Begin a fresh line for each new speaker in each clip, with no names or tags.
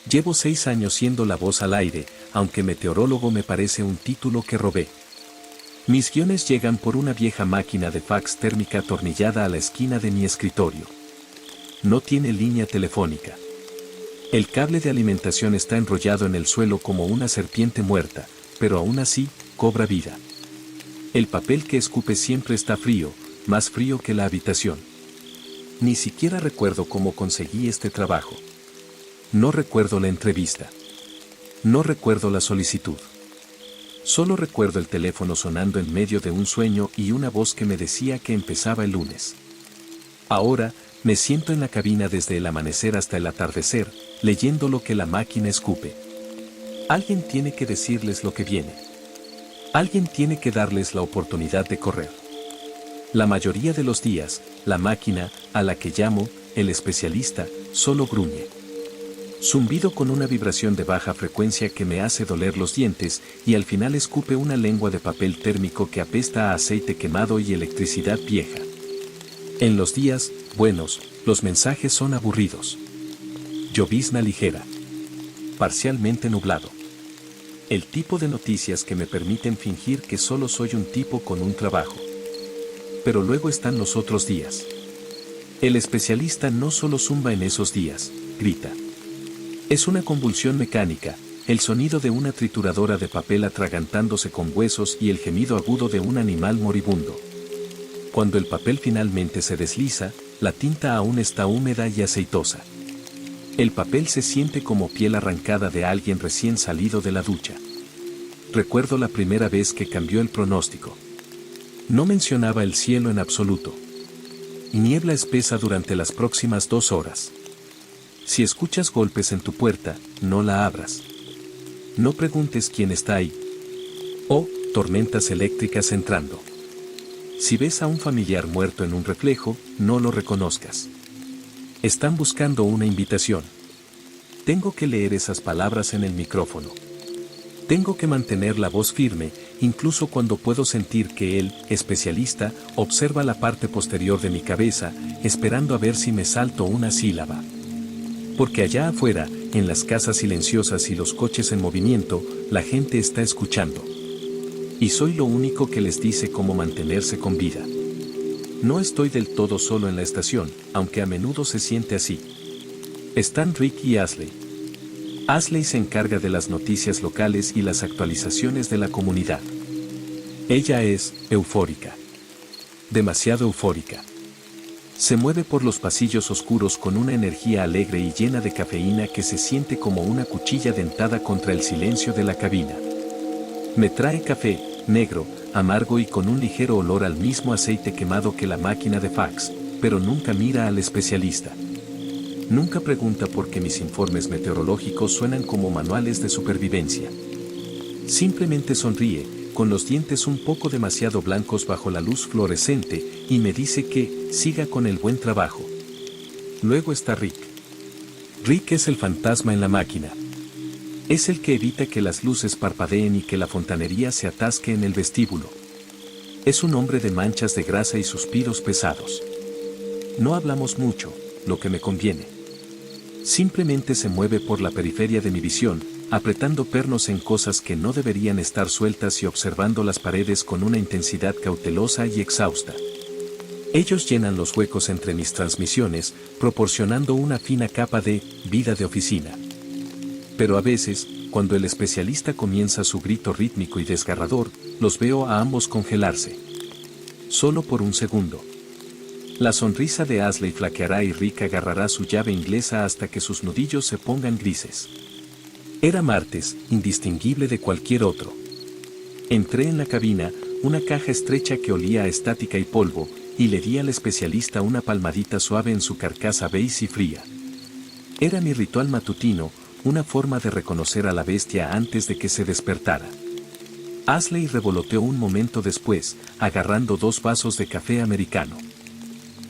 Llevo 6 años siendo la voz al aire, aunque meteorólogo me parece un título que robé. Mis guiones llegan por una vieja máquina de fax térmica atornillada a la esquina de mi escritorio. No tiene línea telefónica. El cable de alimentación está enrollado en el suelo como una serpiente muerta, pero aún así, cobra vida. El papel que escupe siempre está frío, más frío que la habitación. Ni siquiera recuerdo cómo conseguí este trabajo. No recuerdo la entrevista. No recuerdo la solicitud. Solo recuerdo el teléfono sonando en medio de un sueño y una voz que me decía que empezaba el lunes. Ahora, me siento en la cabina desde el amanecer hasta el atardecer, leyendo lo que la máquina escupe. Alguien tiene que decirles lo que viene. Alguien tiene que darles la oportunidad de correr. La mayoría de los días, la máquina, a la que llamo, el especialista, solo gruñe. Zumbido con una vibración de baja frecuencia que me hace doler los dientes y al final escupe una lengua de papel térmico que apesta a aceite quemado y electricidad vieja. En los días buenos, los mensajes son aburridos. Llovizna ligera. Parcialmente nublado. El tipo de noticias que me permiten fingir que solo soy un tipo con un trabajo. Pero luego están los otros días. El especialista no solo zumba en esos días, grita. Es una convulsión mecánica, el sonido de una trituradora de papel atragantándose con huesos y el gemido agudo de un animal moribundo. Cuando el papel finalmente se desliza, la tinta aún está húmeda y aceitosa. El papel se siente como piel arrancada de alguien recién salido de la ducha. Recuerdo la primera vez que cambió el pronóstico. No mencionaba el cielo en absoluto. Niebla espesa durante las próximas 2 horas. Si escuchas golpes en tu puerta, no la abras. No preguntes quién está ahí. O tormentas eléctricas entrando. Si ves a un familiar muerto en un reflejo, no lo reconozcas. Están buscando una invitación. Tengo que leer esas palabras en el micrófono. Tengo que mantener la voz firme, incluso cuando puedo sentir que el especialista observa la parte posterior de mi cabeza, esperando a ver si me salto una sílaba. Porque allá afuera, en las casas silenciosas y los coches en movimiento, la gente está escuchando. Y soy lo único que les dice cómo mantenerse con vida. No estoy del todo solo en la estación, aunque a menudo se siente así. Están Rick y Ashley. Ashley se encarga de las noticias locales y las actualizaciones de la comunidad. Ella es eufórica. Demasiado eufórica. Se mueve por los pasillos oscuros con una energía alegre y llena de cafeína que se siente como una cuchilla dentada contra el silencio de la cabina. Me trae café, negro, amargo y con un ligero olor al mismo aceite quemado que la máquina de fax, pero nunca mira al especialista. Nunca pregunta por qué mis informes meteorológicos suenan como manuales de supervivencia. Simplemente sonríe, con los dientes un poco demasiado blancos bajo la luz fluorescente, y me dice que siga con el buen trabajo. Luego está Rick. Rick es el fantasma en la máquina. Es el que evita que las luces parpadeen y que la fontanería se atasque en el vestíbulo. Es un hombre de manchas de grasa y suspiros pesados. No hablamos mucho, lo que me conviene. Simplemente se mueve por la periferia de mi visión, apretando pernos en cosas que no deberían estar sueltas y observando las paredes con una intensidad cautelosa y exhausta. Ellos llenan los huecos entre mis transmisiones, proporcionando una fina capa de vida de oficina. Pero a veces, cuando el especialista comienza su grito rítmico y desgarrador, los veo a ambos congelarse. Solo por un segundo. La sonrisa de Ashley flaqueará y Rick agarrará su llave inglesa hasta que sus nudillos se pongan grises. Era martes, indistinguible de cualquier otro. Entré en la cabina, una caja estrecha que olía a estática y polvo, y le di al especialista una palmadita suave en su carcasa beige y fría. Era mi ritual matutino, una forma de reconocer a la bestia antes de que se despertara. Ashley revoloteó un momento después, agarrando 2 vasos de café americano.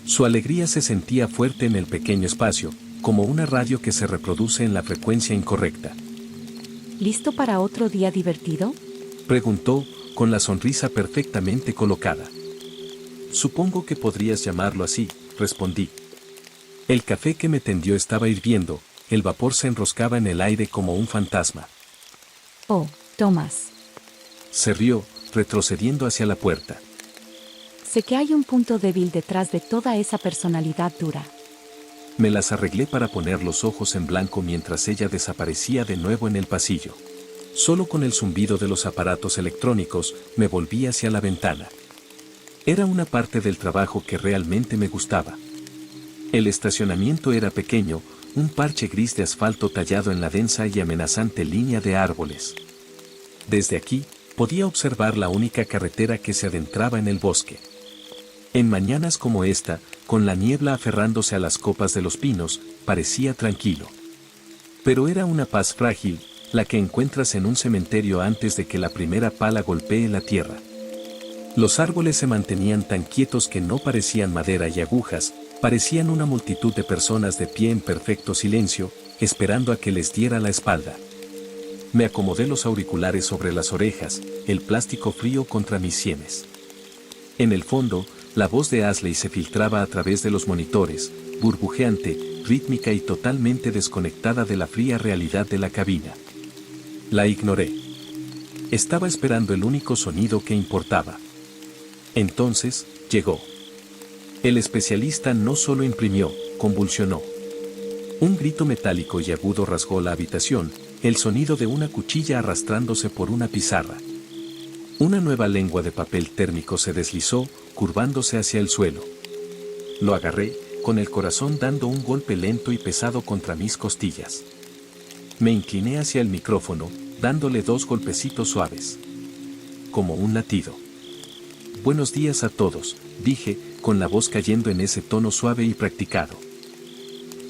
Su alegría se sentía fuerte en el pequeño espacio, como una radio que se reproduce en la frecuencia incorrecta.
¿Listo para otro día divertido?
Preguntó, con la sonrisa perfectamente colocada. Supongo que podrías llamarlo así, respondí. El café que me tendió estaba hirviendo, el vapor se enroscaba en el aire como un fantasma.
Oh, Thomas.
Se rió, retrocediendo hacia la puerta.
Sé que hay un punto débil detrás de toda esa personalidad dura.
Me las arreglé para poner los ojos en blanco mientras ella desaparecía de nuevo en el pasillo. Solo con el zumbido de los aparatos electrónicos, me volví hacia la ventana. Era una parte del trabajo que realmente me gustaba. El estacionamiento era pequeño, un parche gris de asfalto tallado en la densa y amenazante línea de árboles. Desde aquí, podía observar la única carretera que se adentraba en el bosque. En mañanas como esta, con la niebla aferrándose a las copas de los pinos, parecía tranquilo. Pero era una paz frágil, la que encuentras en un cementerio antes de que la primera pala golpee la tierra. Los árboles se mantenían tan quietos que no parecían madera y agujas, parecían una multitud de personas de pie en perfecto silencio, esperando a que les diera la espalda. Me acomodé los auriculares sobre las orejas, el plástico frío contra mis sienes. En el fondo, la voz de Ashley se filtraba a través de los monitores, burbujeante, rítmica y totalmente desconectada de la fría realidad de la cabina. La ignoré. Estaba esperando el único sonido que importaba. Entonces, llegó. El especialista no solo imprimió, convulsionó. Un grito metálico y agudo rasgó la habitación, el sonido de una cuchilla arrastrándose por una pizarra. Una nueva lengua de papel térmico se deslizó, curvándose hacia el suelo. Lo agarré, con el corazón dando un golpe lento y pesado contra mis costillas. Me incliné hacia el micrófono, dándole 2 golpecitos suaves. Como un latido. Buenos días a todos, dije, con la voz cayendo en ese tono suave y practicado.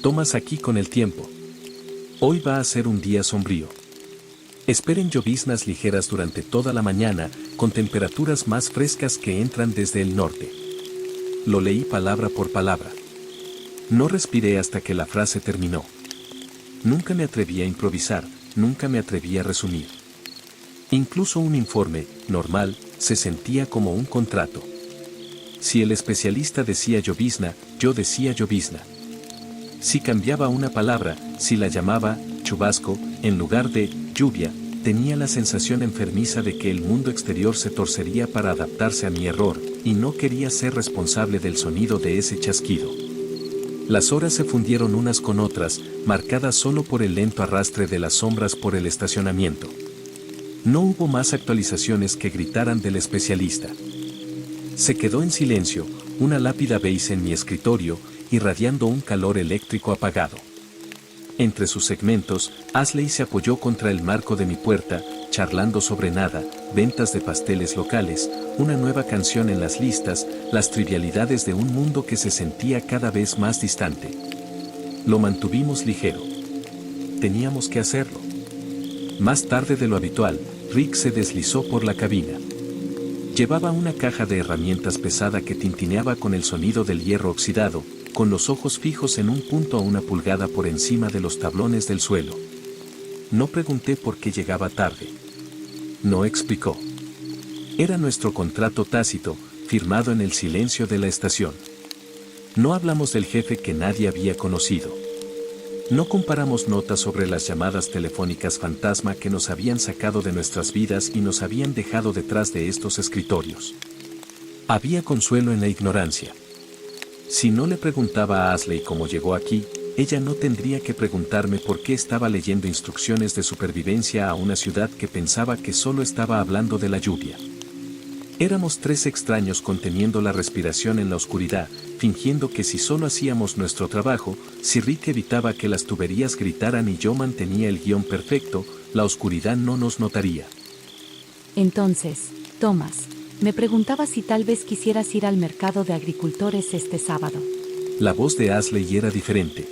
Tomas aquí con el tiempo. Hoy va a ser un día sombrío. Esperen lloviznas ligeras durante toda la mañana, con temperaturas más frescas que entran desde el norte. Lo leí palabra por palabra. No respiré hasta que la frase terminó. Nunca me atreví a improvisar, nunca me atreví a resumir. Incluso un informe, normal, se sentía como un contrato. Si el especialista decía llovizna, yo decía llovizna. Si cambiaba una palabra, si la llamaba chubasco, en lugar de lluvia, tenía la sensación enfermiza de que el mundo exterior se torcería para adaptarse a mi error, y no quería ser responsable del sonido de ese chasquido. Las horas se fundieron unas con otras, marcadas solo por el lento arrastre de las sombras por el estacionamiento. No hubo más actualizaciones que gritaran del especialista. Se quedó en silencio, una lápida beige en mi escritorio, irradiando un calor eléctrico apagado. Entre sus segmentos, Ashley se apoyó contra el marco de mi puerta, charlando sobre nada, ventas de pasteles locales, una nueva canción en las listas, las trivialidades de un mundo que se sentía cada vez más distante. Lo mantuvimos ligero. Teníamos que hacerlo. Más tarde de lo habitual, Rick se deslizó por la cabina. Llevaba una caja de herramientas pesada que tintineaba con el sonido del hierro oxidado, con los ojos fijos en un punto a 1 pulgada por encima de los tablones del suelo. No pregunté por qué llegaba tarde. No explicó. Era nuestro contrato tácito, firmado en el silencio de la estación. No hablamos del jefe que nadie había conocido. No comparamos notas sobre las llamadas telefónicas fantasma que nos habían sacado de nuestras vidas y nos habían dejado detrás de estos escritorios. Había consuelo en la ignorancia. Si no le preguntaba a Ashley cómo llegó aquí, ella no tendría que preguntarme por qué estaba leyendo instrucciones de supervivencia a una ciudad que pensaba que solo estaba hablando de la lluvia. Éramos 3 extraños conteniendo la respiración en la oscuridad, fingiendo que si solo hacíamos nuestro trabajo, si Rick evitaba que las tuberías gritaran y yo mantenía el guión perfecto, la oscuridad no nos notaría.
Entonces, Thomas, me preguntaba si tal vez quisieras ir al mercado de agricultores este sábado.
La voz de Ashley era diferente.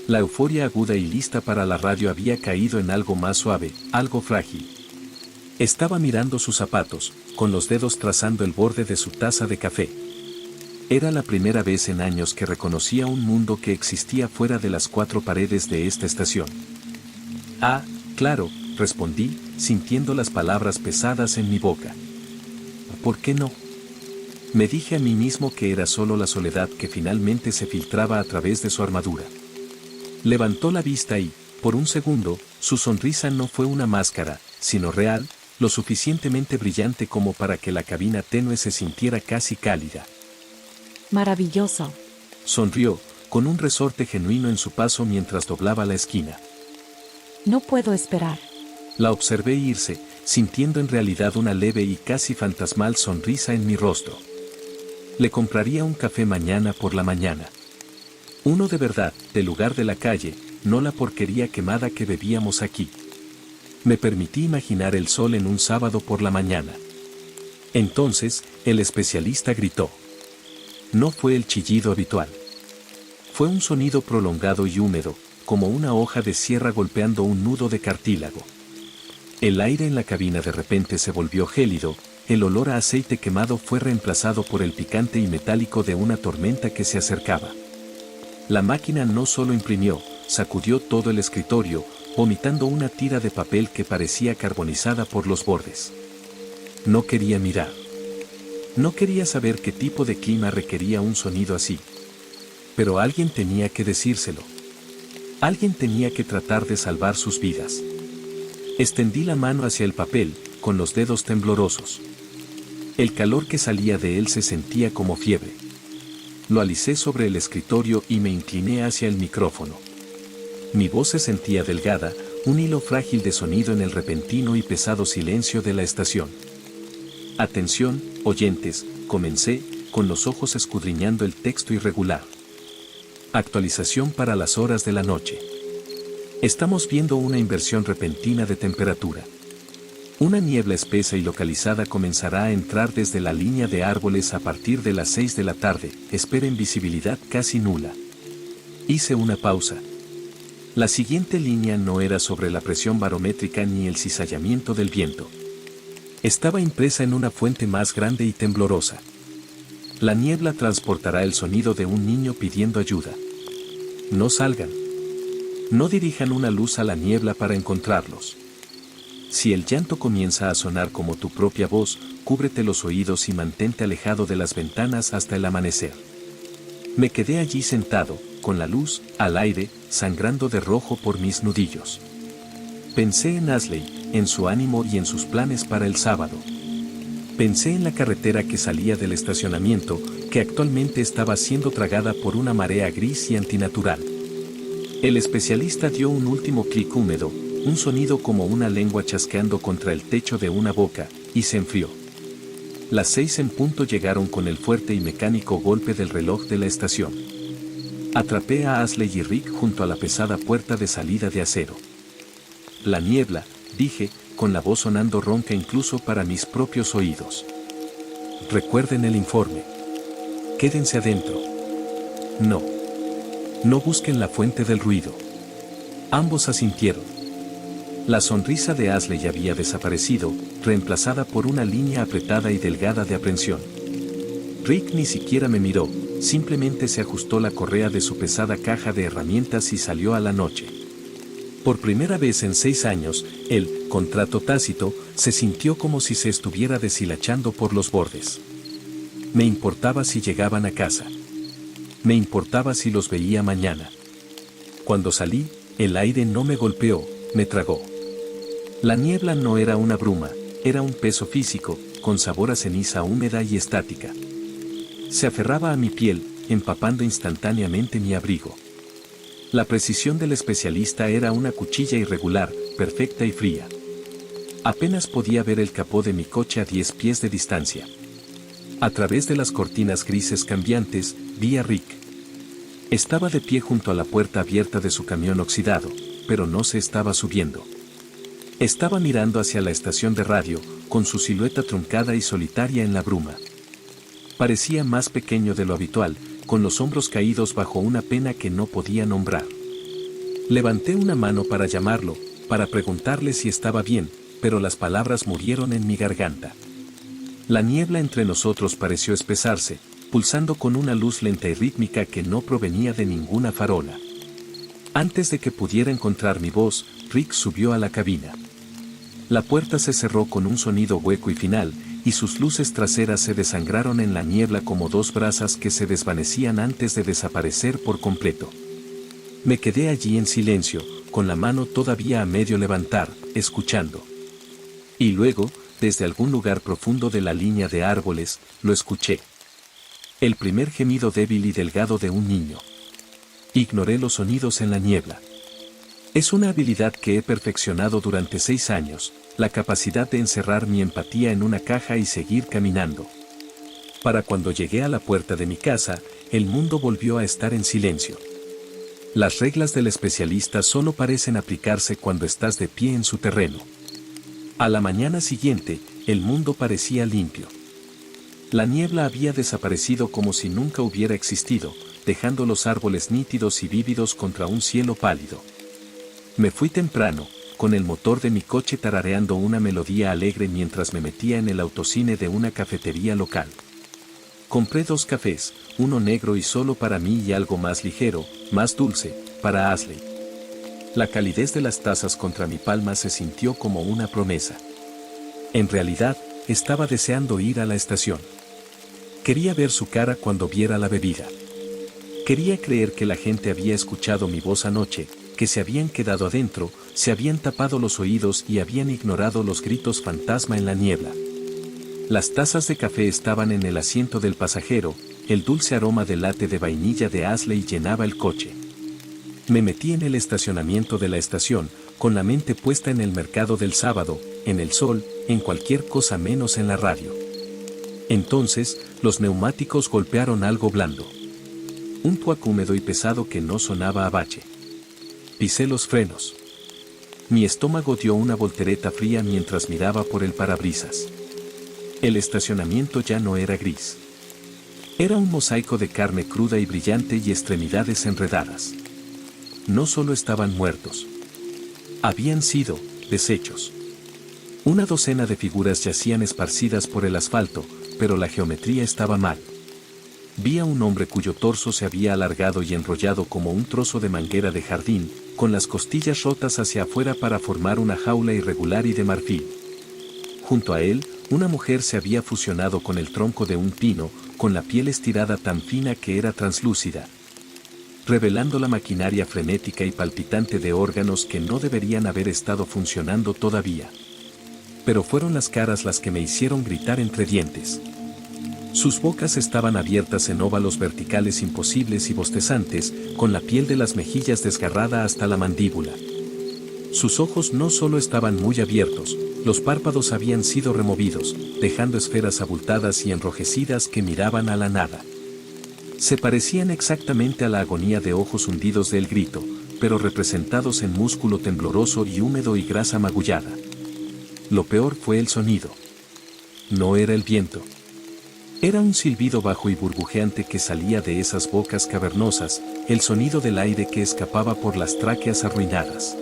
La euforia aguda y lista para la radio había caído en algo más suave, algo frágil. Estaba mirando sus zapatos, con los dedos trazando el borde de su taza de café. Era la primera vez en años que reconocía un mundo que existía fuera de las 4 paredes de esta estación. Ah, claro, respondí, sintiendo las palabras pesadas en mi boca. ¿Por qué no? Me dije a mí mismo que era solo la soledad que finalmente se filtraba a través de su armadura. Levantó la vista y, por un segundo, su sonrisa no fue una máscara, sino real, lo suficientemente brillante como para que la cabina tenue se sintiera casi cálida.
Maravilloso.
Sonrió, con un resorte genuino en su paso mientras doblaba la esquina.
No puedo esperar.
La observé irse, sintiendo en realidad una leve y casi fantasmal sonrisa en mi rostro. Le compraría un café mañana por la mañana. Uno de verdad, del lugar de la calle, no la porquería quemada que bebíamos aquí. Me permití imaginar el sol en un sábado por la mañana. Entonces, el especialista gritó. No fue el chillido habitual. Fue un sonido prolongado y húmedo, como una hoja de sierra golpeando un nudo de cartílago. El aire en la cabina de repente se volvió gélido, el olor a aceite quemado fue reemplazado por el picante y metálico de una tormenta que se acercaba. La máquina no solo imprimió, sacudió todo el escritorio, vomitando una tira de papel que parecía carbonizada por los bordes. No quería mirar. No quería saber qué tipo de clima requería un sonido así. Pero alguien tenía que decírselo. Alguien tenía que tratar de salvar sus vidas. Extendí la mano hacia el papel, con los dedos temblorosos. El calor que salía de él se sentía como fiebre. Lo alicé sobre el escritorio y me incliné hacia el micrófono. Mi voz se sentía delgada, un hilo frágil de sonido en el repentino y pesado silencio de la estación. Atención, oyentes, comencé, con los ojos escudriñando el texto irregular. Actualización para las horas de la noche. Estamos viendo una inversión repentina de temperatura. Una niebla espesa y localizada comenzará a entrar desde la línea de árboles a partir de las 6 de la tarde, esperen visibilidad casi nula. Hice una pausa. La siguiente línea no era sobre la presión barométrica ni el cizallamiento del viento. Estaba impresa en una fuente más grande y temblorosa. La niebla transportará el sonido de un niño pidiendo ayuda. No salgan. No dirijan una luz a la niebla para encontrarlos. Si el llanto comienza a sonar como tu propia voz, cúbrete los oídos y mantente alejado de las ventanas hasta el amanecer. Me quedé allí sentado, con la luz, al aire, sangrando de rojo por mis nudillos. Pensé en Ashley, en su ánimo y en sus planes para el sábado. Pensé en la carretera que salía del estacionamiento, que actualmente estaba siendo tragada por una marea gris y antinatural. El especialista dio un último clic húmedo, un sonido como una lengua chasqueando contra el techo de una boca, y se enfrió. Las 6 en punto llegaron con el fuerte y mecánico golpe del reloj de la estación. Atrapé a Ashley y Rick junto a la pesada puerta de salida de acero. La niebla, dije, con la voz sonando ronca incluso para mis propios oídos. Recuerden el informe. Quédense adentro. No. No busquen la fuente del ruido. Ambos asintieron. La sonrisa de Ashley había desaparecido, reemplazada por una línea apretada y delgada de aprensión. Rick ni siquiera me miró, simplemente se ajustó la correa de su pesada caja de herramientas y salió a la noche. Por primera vez en 6 años, el contrato tácito se sintió como si se estuviera deshilachando por los bordes. Me importaba si llegaban a casa. Me importaba si los veía mañana. Cuando salí, el aire no me golpeó, me tragó. La niebla no era una bruma, era un peso físico, con sabor a ceniza húmeda y estática. Se aferraba a mi piel, empapando instantáneamente mi abrigo. La precisión del especialista era una cuchilla irregular, perfecta y fría. Apenas podía ver el capó de mi coche a 10 pies de distancia. A través de las cortinas grises cambiantes, vi a Rick. Estaba de pie junto a la puerta abierta de su camión oxidado, pero no se estaba subiendo. Estaba mirando hacia la estación de radio, con su silueta truncada y solitaria en la bruma. Parecía más pequeño de lo habitual, con los hombros caídos bajo una pena que no podía nombrar. Levanté una mano para llamarlo, para preguntarle si estaba bien, pero las palabras murieron en mi garganta. La niebla entre nosotros pareció espesarse, pulsando con una luz lenta y rítmica que no provenía de ninguna farola. Antes de que pudiera encontrar mi voz, Rick subió a la cabina. La puerta se cerró con un sonido hueco y final, y sus luces traseras se desangraron en la niebla como dos brasas que se desvanecían antes de desaparecer por completo. Me quedé allí en silencio, con la mano todavía a medio levantar, escuchando. Y luego, desde algún lugar profundo de la línea de árboles, lo escuché. El primer gemido débil y delgado de un niño. Ignoré los sonidos en la niebla. Es una habilidad que he perfeccionado durante 6 años, la capacidad de encerrar mi empatía en una caja y seguir caminando. Para cuando llegué a la puerta de mi casa, el mundo volvió a estar en silencio. Las reglas del especialista solo parecen aplicarse cuando estás de pie en su terreno. A la mañana siguiente, el mundo parecía limpio. La niebla había desaparecido como si nunca hubiera existido, dejando los árboles nítidos y vívidos contra un cielo pálido. Me fui temprano, con el motor de mi coche tarareando una melodía alegre mientras me metía en el autocine de una cafetería local. Compré 2 cafés, uno negro y solo para mí y algo más ligero, más dulce, para Ashley. La calidez de las tazas contra mi palma se sintió como una promesa. En realidad, estaba deseando ir a la estación. Quería ver su cara cuando viera la bebida. Quería creer que la gente había escuchado mi voz anoche, que se habían quedado adentro, se habían tapado los oídos y habían ignorado los gritos fantasma en la niebla. Las tazas de café estaban en el asiento del pasajero, el dulce aroma del latte de vainilla de Ashley llenaba el coche. Me metí en el estacionamiento de la estación, con la mente puesta en el mercado del sábado, en el sol, en cualquier cosa menos en la radio. Entonces, los neumáticos golpearon algo blando. Un tuac húmedo y pesado que no sonaba a bache. Pisé los frenos. Mi estómago dio una voltereta fría mientras miraba por el parabrisas. El estacionamiento ya no era gris. Era un mosaico de carne cruda y brillante y extremidades enredadas. No solo estaban muertos. Habían sido deshechos. Una docena de figuras yacían esparcidas por el asfalto, pero la geometría estaba mal. Vi a un hombre cuyo torso se había alargado y enrollado como un trozo de manguera de jardín, con las costillas rotas hacia afuera para formar una jaula irregular y de marfil. Junto a él, una mujer se había fusionado con el tronco de un pino, con la piel estirada tan fina que era translúcida, revelando la maquinaria frenética y palpitante de órganos que no deberían haber estado funcionando todavía. Pero fueron las caras las que me hicieron gritar entre dientes. Sus bocas estaban abiertas en óvalos verticales imposibles y bostezantes, con la piel de las mejillas desgarrada hasta la mandíbula. Sus ojos no solo estaban muy abiertos, los párpados habían sido removidos, dejando esferas abultadas y enrojecidas que miraban a la nada. Se parecían exactamente a la agonía de ojos hundidos del grito, pero representados en músculo tembloroso y húmedo y grasa magullada. Lo peor fue el sonido. No era el viento. Era un silbido bajo y burbujeante que salía de esas bocas cavernosas, el sonido del aire que escapaba por las tráqueas arruinadas.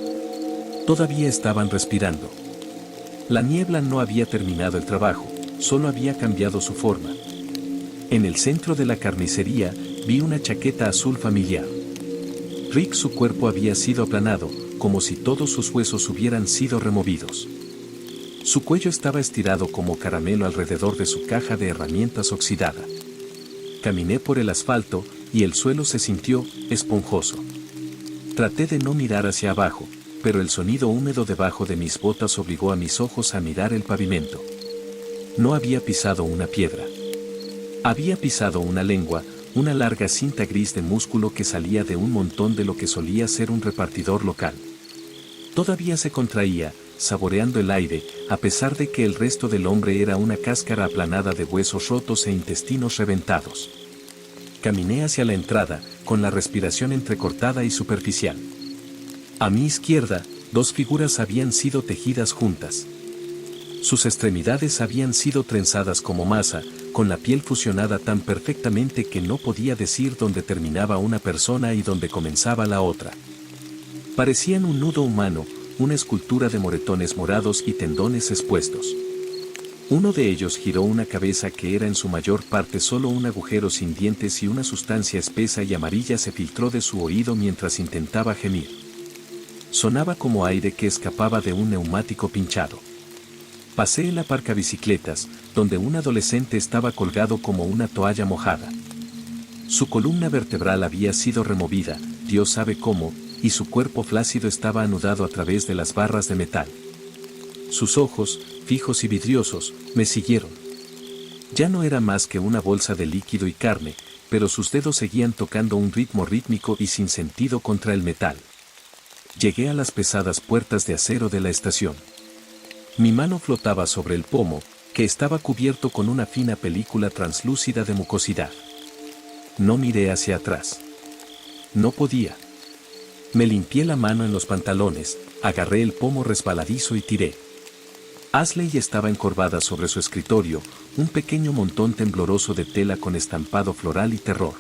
Todavía estaban respirando. La niebla no había terminado el trabajo, solo había cambiado su forma. En el centro de la carnicería, vi una chaqueta azul familiar. Rick, su cuerpo había sido aplanado, como si todos sus huesos hubieran sido removidos. Su cuello estaba estirado como caramelo alrededor de su caja de herramientas oxidada. Caminé por el asfalto, y el suelo se sintió esponjoso. Traté de no mirar hacia abajo, pero el sonido húmedo debajo de mis botas obligó a mis ojos a mirar el pavimento. No había pisado una piedra. Había pisado una lengua, una larga cinta gris de músculo que salía de un montón de lo que solía ser un repartidor local. Todavía se contraía, saboreando el aire, a pesar de que el resto del hombre era una cáscara aplanada de huesos rotos e intestinos reventados. Caminé hacia la entrada, con la respiración entrecortada y superficial. A mi izquierda, 2 figuras habían sido tejidas juntas. Sus extremidades habían sido trenzadas como masa, con la piel fusionada tan perfectamente que no podía decir dónde terminaba una persona y dónde comenzaba la otra. Parecían un nudo humano, una escultura de moretones morados y tendones expuestos. Uno de ellos giró una cabeza que era en su mayor parte solo un agujero sin dientes y una sustancia espesa y amarilla se filtró de su oído mientras intentaba gemir. Sonaba como aire que escapaba de un neumático pinchado. Pasé el aparcabicicletas, donde un adolescente estaba colgado como una toalla mojada. Su columna vertebral había sido removida, Dios sabe cómo, y su cuerpo flácido estaba anudado a través de las barras de metal. Sus ojos, fijos y vidriosos, me siguieron. Ya no era más que una bolsa de líquido y carne, pero sus dedos seguían tocando un ritmo rítmico y sin sentido contra el metal. Llegué a las pesadas puertas de acero de la estación. Mi mano flotaba sobre el pomo, que estaba cubierto con una fina película translúcida de mucosidad. No miré hacia atrás. No podía. Me limpié la mano en los pantalones, agarré el pomo resbaladizo y tiré. Ashley estaba encorvada sobre su escritorio, un pequeño montón tembloroso de tela con estampado floral y terror.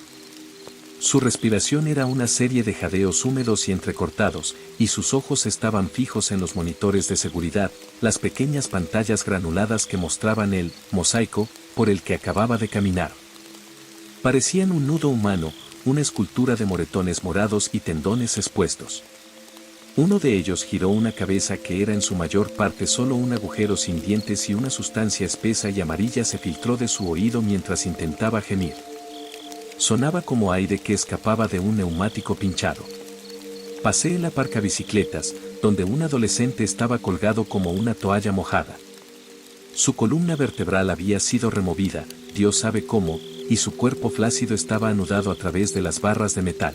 Su respiración era una serie de jadeos húmedos y entrecortados, y sus ojos estaban fijos en los monitores de seguridad, las pequeñas pantallas granuladas que mostraban el mosaico por el que acababa de caminar. Parecían un nudo humano, una escultura de moretones morados y tendones expuestos. Uno de ellos giró una cabeza que era en su mayor parte solo un agujero sin dientes y una sustancia espesa y amarilla se filtró de su oído mientras intentaba gemir. Sonaba como aire que escapaba de un neumático pinchado. Pasé el aparcabicicletas, donde un adolescente estaba colgado como una toalla mojada. Su columna vertebral había sido removida, Dios sabe cómo, y su cuerpo flácido estaba anudado a través de las barras de metal.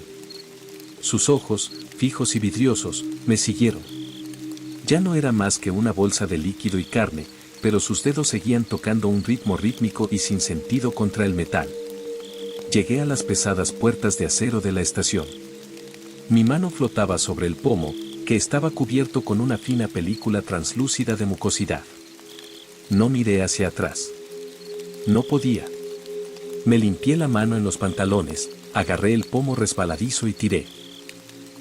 Sus ojos, fijos y vidriosos, me siguieron. Ya no era más que una bolsa de líquido y carne, pero sus dedos seguían tocando un ritmo rítmico y sin sentido contra el metal. Llegué a las pesadas puertas de acero de la estación. Mi mano flotaba sobre el pomo, que estaba cubierto con una fina película translúcida de mucosidad. No miré hacia atrás. No podía. Me limpié la mano en los pantalones, agarré el pomo resbaladizo y tiré.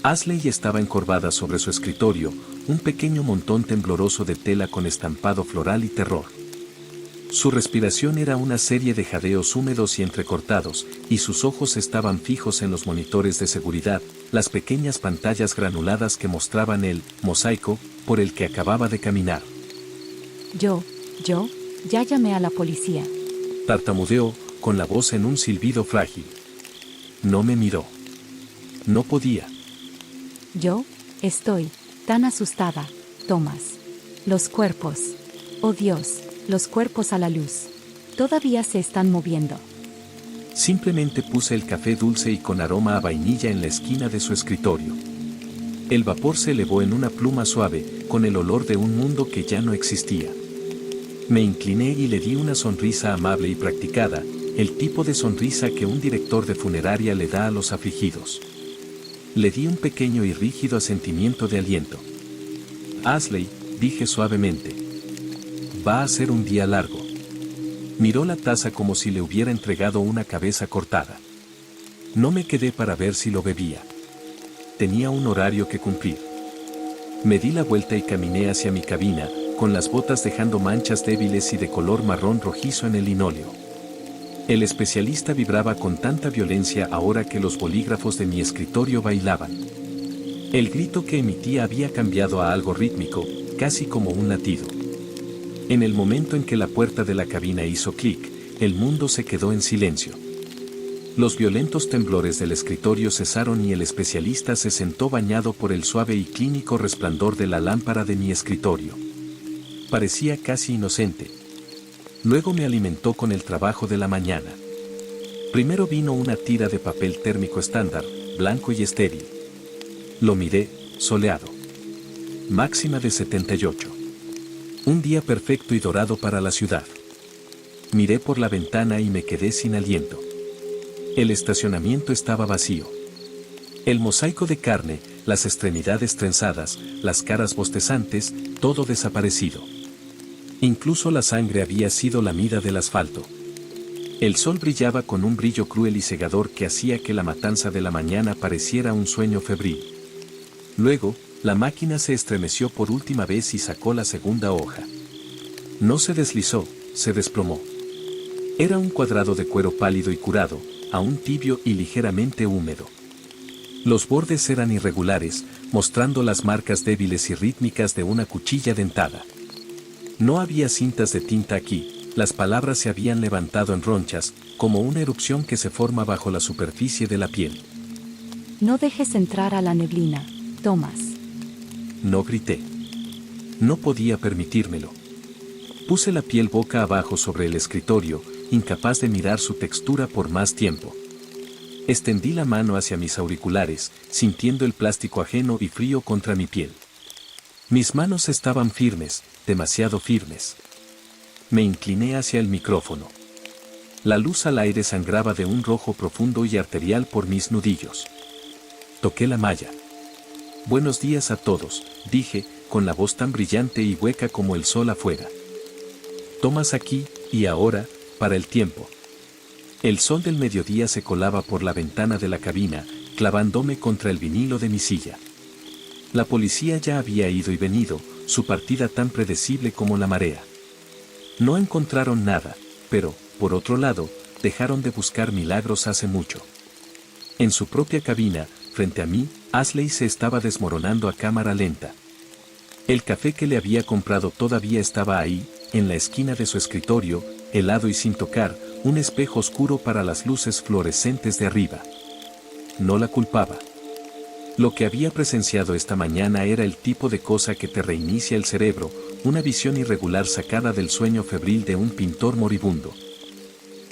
Ashley estaba encorvada sobre su escritorio, un pequeño montón tembloroso de tela con estampado floral y terror. Su respiración era una serie de jadeos húmedos y entrecortados, y sus ojos estaban fijos en los monitores de seguridad, las pequeñas pantallas granuladas que mostraban el mosaico por el que acababa de caminar.
Ya llamé a la policía.
Tartamudeó, con la voz en un silbido frágil. No me miró. No podía.
Estoy tan asustada, Thomas. Los cuerpos. Oh Dios, los cuerpos a la luz. Todavía se están moviendo.
Simplemente puse el café dulce y con aroma a vainilla en la esquina de su escritorio. El vapor se elevó en una pluma suave, con el olor de un mundo que ya no existía. Me incliné y le di una sonrisa amable y practicada, el tipo de sonrisa que un director de funeraria le da a los afligidos. Le di un pequeño y rígido asentimiento de aliento. Ashley, dije suavemente. Va a ser un día largo. Miró la taza como si le hubiera entregado una cabeza cortada. No me quedé para ver si lo bebía. Tenía un horario que cumplir. Me di la vuelta y caminé hacia mi cabina, con las botas dejando manchas débiles y de color marrón rojizo en el linóleo. El especialista vibraba con tanta violencia ahora que los bolígrafos de mi escritorio bailaban. El grito que emitía había cambiado a algo rítmico, casi como un latido. En el momento en que la puerta de la cabina hizo clic, el mundo se quedó en silencio. Los violentos temblores del escritorio cesaron y el especialista se sentó bañado por el suave y clínico resplandor de la lámpara de mi escritorio. Parecía casi inocente. Luego me alimentó con el trabajo de la mañana. Primero vino una tira de papel térmico estándar, blanco y estéril. Lo miré, soleado. Máxima de 78. Un día perfecto y dorado para la ciudad. Miré por la ventana y me quedé sin aliento. El estacionamiento estaba vacío. El mosaico de carne, las extremidades trenzadas, las caras bostezantes, todo desaparecido. Incluso la sangre había sido lamida del asfalto. El sol brillaba con un brillo cruel y cegador que hacía que la matanza de la mañana pareciera un sueño febril. Luego, la máquina se estremeció por última vez y sacó la segunda hoja. No se deslizó, se desplomó. Era un cuadrado de cuero pálido y curado, aún tibio y ligeramente húmedo. Los bordes eran irregulares, mostrando las marcas débiles y rítmicas de una cuchilla dentada. No había cintas de tinta aquí, las palabras se habían levantado en ronchas, como una erupción que se forma bajo la superficie de la piel.
No dejes entrar a la neblina, Thomas.
No grité. No podía permitírmelo. Puse la piel boca abajo sobre el escritorio, incapaz de mirar su textura por más tiempo. Extendí la mano hacia mis auriculares, sintiendo el plástico ajeno y frío contra mi piel. Mis manos estaban firmes, demasiado firmes. Me incliné hacia el micrófono. La luz al aire sangraba de un rojo profundo y arterial por mis nudillos. Toqué la malla. Buenos días a todos, dije, con la voz tan brillante y hueca como el sol afuera. Thomas aquí, y ahora, para el tiempo. El sol del mediodía se colaba por la ventana de la cabina, clavándome contra el vinilo de mi silla. La policía ya había ido y venido, su partida tan predecible como la marea. No encontraron nada, pero, por otro lado, dejaron de buscar milagros hace mucho. En su propia cabina, frente a mí, Ashley se estaba desmoronando a cámara lenta. El café que le había comprado todavía estaba ahí, en la esquina de su escritorio, helado y sin tocar, un espejo oscuro para las luces fluorescentes de arriba. No la culpaba. Lo que había presenciado esta mañana era el tipo de cosa que te reinicia el cerebro, una visión irregular sacada del sueño febril de un pintor moribundo.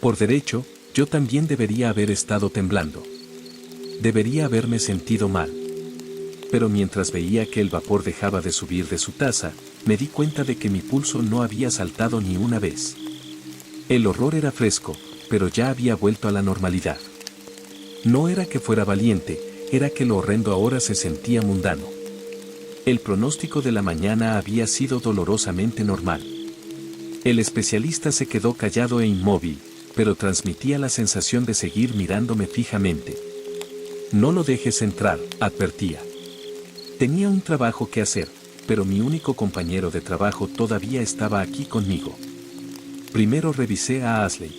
Por derecho, yo también debería haber estado temblando. Debería haberme sentido mal. Pero mientras veía que el vapor dejaba de subir de su taza, me di cuenta de que mi pulso no había saltado ni una vez. El horror era fresco, pero ya había vuelto a la normalidad. No era que fuera valiente, era que lo horrendo ahora se sentía mundano. El pronóstico de la mañana había sido dolorosamente normal. El especialista se quedó callado e inmóvil, pero transmitía la sensación de seguir mirándome fijamente. No lo dejes entrar, advertía. Tenía un trabajo que hacer, pero mi único compañero de trabajo todavía estaba aquí conmigo. Primero revisé a Ashley.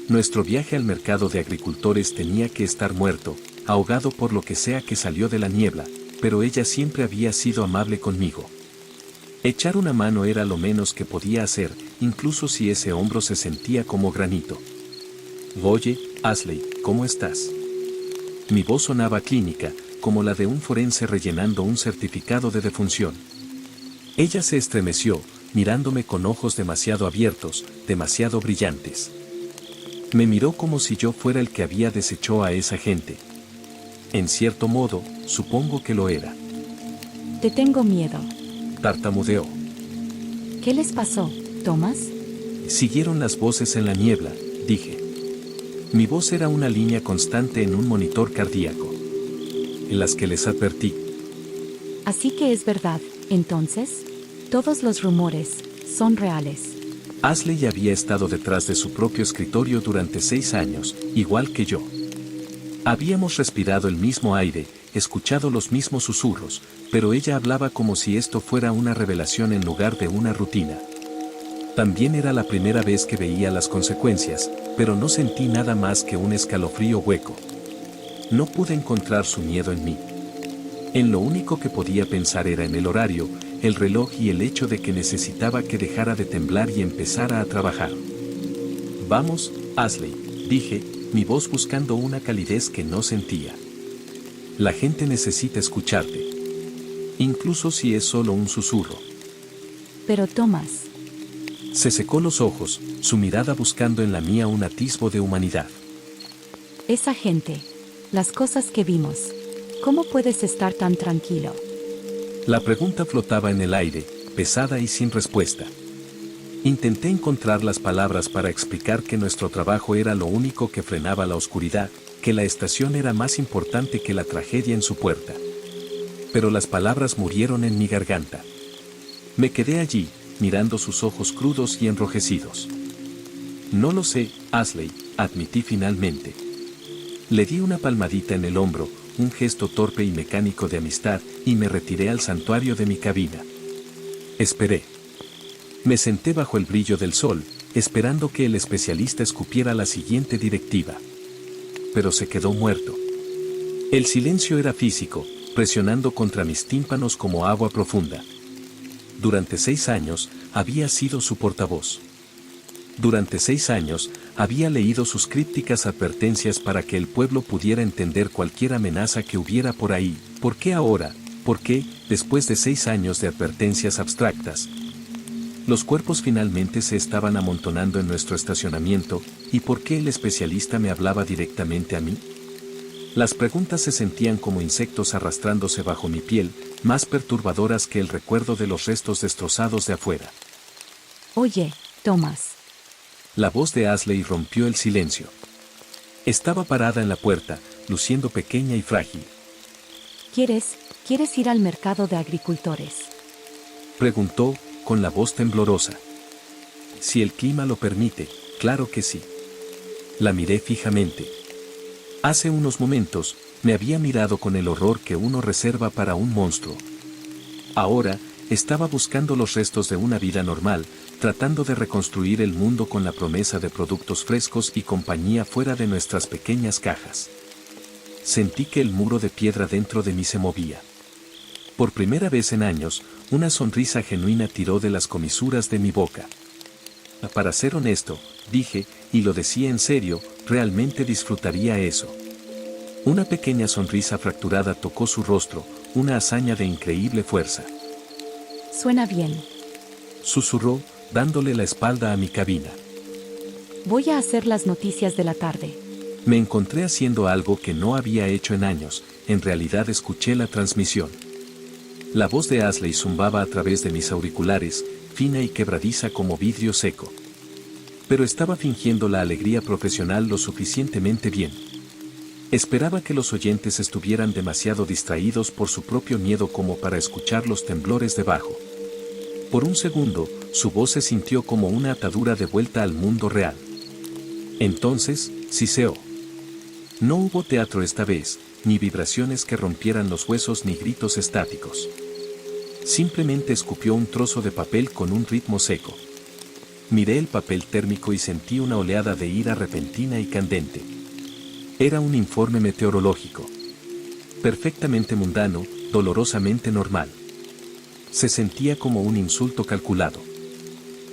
Nuestro viaje al mercado de agricultores tenía que estar muerto, ahogado por lo que sea que salió de la niebla, pero ella siempre había sido amable conmigo. Echar una mano era lo menos que podía hacer, incluso si ese hombro se sentía como granito. Oye, Ashley, ¿cómo estás? Mi voz sonaba clínica, como la de un forense rellenando un certificado de defunción. Ella se estremeció, mirándome con ojos demasiado abiertos, demasiado brillantes. Me miró como si yo fuera el que había deshecho a esa gente. En cierto modo, supongo que lo era.
Te tengo miedo.
Tartamudeó.
¿Qué les pasó, Thomas?
Siguieron las voces en la niebla, dije. Mi voz era una línea constante en un monitor cardíaco. En las que les advertí.
Así que es verdad, entonces, todos los rumores son reales.
Ashley había estado detrás de su propio escritorio durante 6 años, igual que yo. Habíamos respirado el mismo aire, escuchado los mismos susurros, pero ella hablaba como si esto fuera una revelación en lugar de una rutina. También era la primera vez que veía las consecuencias, pero no sentí nada más que un escalofrío hueco. No pude encontrar su miedo en mí. En lo único que podía pensar era en el horario, el reloj y el hecho de que necesitaba que dejara de temblar y empezara a trabajar. Vamos, Ashley, dije, mi voz buscando una calidez que no sentía. La gente necesita escucharte. Incluso si es solo un susurro.
Pero Thomas.
Se secó los ojos, su mirada buscando en la mía un atisbo de humanidad.
Esa gente. Las cosas que vimos. ¿Cómo puedes estar tan tranquilo?
La pregunta flotaba en el aire, pesada y sin respuesta. Intenté encontrar las palabras para explicar que nuestro trabajo era lo único que frenaba la oscuridad, que la estación era más importante que la tragedia en su puerta. Pero las palabras murieron en mi garganta. Me quedé allí, mirando sus ojos crudos y enrojecidos. No lo sé, Ashley, admití finalmente. Le di una palmadita en el hombro, un gesto torpe y mecánico de amistad, y me retiré al santuario de mi cabina. Esperé. Me senté bajo el brillo del sol, esperando que el especialista escupiera la siguiente directiva. Pero se quedó muerto. El silencio era físico, presionando contra mis tímpanos como agua profunda. Durante 6 años, había sido su portavoz. Durante 6 años, había leído sus crípticas advertencias para que el pueblo pudiera entender cualquier amenaza que hubiera por ahí. ¿Por qué ahora? ¿Por qué, después de 6 años de advertencias abstractas, los cuerpos finalmente se estaban amontonando en nuestro estacionamiento? ¿Y por qué el especialista me hablaba directamente a mí? Las preguntas se sentían como insectos arrastrándose bajo mi piel, más perturbadoras que el recuerdo de los restos destrozados de afuera.
Oye, Thomas.
La voz de Ashley rompió el silencio. Estaba parada en la puerta, luciendo pequeña y frágil.
¿Quieres ir al mercado de agricultores?
Preguntó, con la voz temblorosa. Si el clima lo permite, claro que sí. La miré fijamente. Hace unos momentos, me había mirado con el horror que uno reserva para un monstruo. Ahora, estaba buscando los restos de una vida normal, tratando de reconstruir el mundo con la promesa de productos frescos y compañía fuera de nuestras pequeñas cajas. Sentí que el muro de piedra dentro de mí se movía. Por primera vez en años, una sonrisa genuina tiró de las comisuras de mi boca. Para ser honesto, dije, y lo decía en serio, realmente disfrutaría eso. Una pequeña sonrisa fracturada tocó su rostro, una hazaña de increíble fuerza.
Suena bien.
Susurró, dándole la espalda a mi cabina.
Voy a hacer las noticias de la tarde.
Me encontré haciendo algo que no había hecho en años, en realidad escuché la transmisión. La voz de Ashley zumbaba a través de mis auriculares, fina y quebradiza como vidrio seco. Pero estaba fingiendo la alegría profesional lo suficientemente bien. Esperaba que los oyentes estuvieran demasiado distraídos por su propio miedo como para escuchar los temblores debajo. Por un segundo, su voz se sintió como una atadura de vuelta al mundo real. Entonces, siseó. No hubo teatro esta vez, ni vibraciones que rompieran los huesos ni gritos estáticos. Simplemente escupió un trozo de papel con un ritmo seco. Miré el papel térmico y sentí una oleada de ira repentina y candente. Era un informe meteorológico. Perfectamente mundano, dolorosamente normal. Se sentía como un insulto calculado.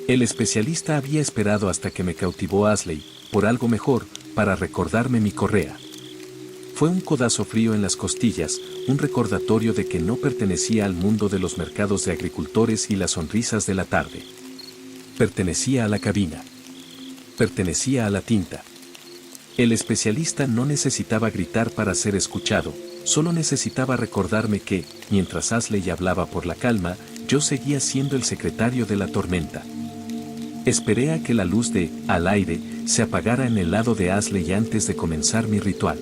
El especialista había esperado hasta que me cautivó Ashley, por algo mejor, para recordarme mi correa. Fue un codazo frío en las costillas, un recordatorio de que no pertenecía al mundo de los mercados de agricultores y las sonrisas de la tarde. Pertenecía a la cabina. Pertenecía a la tinta. El especialista no necesitaba gritar para ser escuchado, solo necesitaba recordarme que, mientras Ashley hablaba por la calma, yo seguía siendo el secretario de la tormenta. Esperé a que la luz de al aire se apagara en el lado de Ashley antes de comenzar mi ritual.